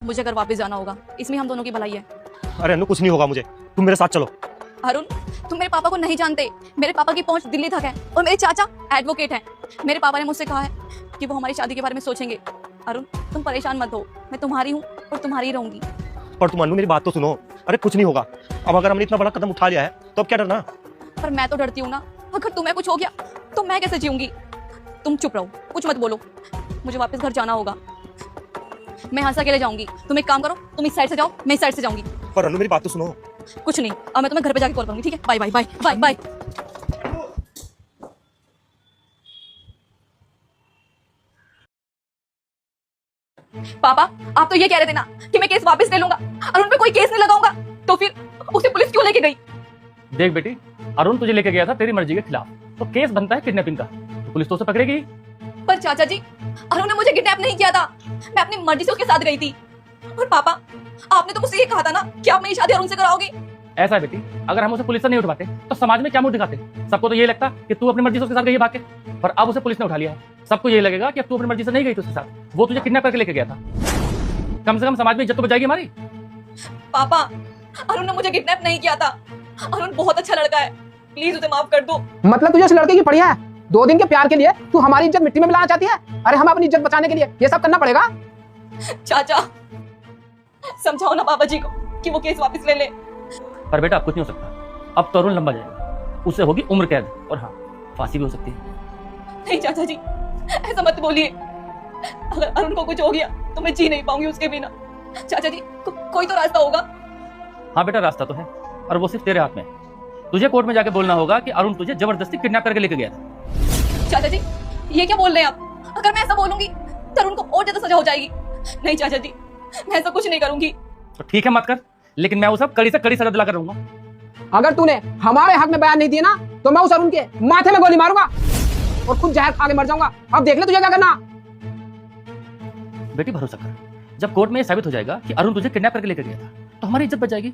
मुझे घर वापस जाना होगा, इसमें हम दोनों की भलाई है। अरे अनु कुछ नहीं होगा मुझे, तुम मेरे साथ चलो। अरुण, तुम मेरे पापा को नहीं जानते। मेरे पापा की पहुंच दिल्ली तक है और मेरे चाचा एडवोकेट हैं। मेरे पापा ने मुझसे कहा है कि वो हमारी शादी के बारे में सोचेंगे। अरुण, तुम परेशान मत हो, मैं तुम्हारी हूँ और तुम्हारी ही रहूंगी। पर तुम अनु मेरी बात तो सुनो। अरे कुछ नहीं होगा, अब अगर हमने इतना बड़ा कदम उठा लिया है तो अब क्या डरना। पर मैं तो डरती हूँ ना, अगर तुम्हें कुछ हो गया तो मैं कैसे जीऊंगी। तुम चुप रहो, कुछ मत बोलो, मुझे वापस घर जाना होगा। मैं यहाँ से अकेले जाऊंगी। तुम एक काम करो, तुम इस साइड से जाओ, मैं इस साइड से जाऊंगी। पर अनु मेरी बात तो सुनो। कुछ नहीं, अब मैं तुम्हें घर पे जाके कॉल करूंगी, ठीक है? Bye bye bye bye bye. पापा, आप तो ये कह रहे थे ना कि मैं केस वापस ले लूंगा और उन पे कोई केस नहीं लगाऊंगा, तो फिर उसे पुलिस क्यों लेके गई? देख बेटी, अरुण तुझे लेके गया था तेरी मर्जी के खिलाफ, तो केस बनता है किडनैपिंग का, तो पुलिस तो उसे पकड़ेगी। पर चाचा जी, अरुण ने मुझे किडनैप नहीं किया था, मैं अपनी मर्जी से उसके साथ गई थी। और पापा, आपने तो मुझसे ये कहा था ना कि आप मेरी शादी अरुण से कराओगे। ऐसा है बेटी, अगर हम उसे पुलिस से नहीं उठवाते तो समाज में क्या मुंह दिखाते? सबको तो ये लगता कि तू अपनी मर्जी से उसके साथ गई है भाग के, पर अब उसे पुलिस ने उठा लिया है। सबको ये लगेगा कि अब तू अपनी मर्जी से नहीं गई थी उसके साथ, वो तुझे किडनैप करके लेके गया था। कम से कम समाज में इज्जत तो बचाएगी हमारी। पापा, अरुण ने मुझे किडनैप नहीं किया था। अरुण बहुत अच्छा लड़का है, प्लीज उसे माफ कर दो। मतलब तुझे उस लड़के की पड़ी है? 2 दिन के प्यार के लिए तू हमारी इज्जत मिट्टी में मिलाना चाहती है? अरे हम अपनी इज्जत बचाने के लिए ये सब करना पड़ेगा। चाचा, समझाओ ना पापा जी को कि वो केस वापस ले ले। पर बेटा अब कुछ नहीं हो सकता, अब तो अरुण लंबा जाएगा, उसे होगी उम्र कैद और हाँ फांसी भी हो सकती है। नहीं चाचा जी, ऐसा मत बोलिए। अगर अरुण को कुछ हो गया तो मैं जी नहीं पाऊंगी उसके बिना। चाचा जी, कोई तो रास्ता होगा। हाँ बेटा, रास्ता तो है, और वो सिर्फ तेरे हाथ में है। तुझे कोर्ट में जाके बोलना होगा कि अरुण तुझे जबरदस्ती किडनैप करके लेके गया था। चाचा जी, ये क्या बोल रहे हैं आप? अगर मैं ऐसा बोलूंगी तो अरुण को और ज्यादा सजा हो जाएगी। नहीं चाचा जी, मैं ऐसा कुछ नहीं करूंगी। तो ठीक है मत कर, लेकिन मैं उसे कड़ी से कड़ी सजा दिला कर रहूंगा। अगर तूने हमारे हक में बयान नहीं दिया ना तो मैं उस अरुण के माथे में गोली मारूंगा और खुद जहर खा के मर जाऊंगा। अब देख ले तुझे क्या करना। बेटी भरोसा कर, जब कोर्ट में ये साबित हो जाएगा कि अरुण तुझे किडनैप करके लेकर गया था तो हमारी इज्जत बच जाएगी।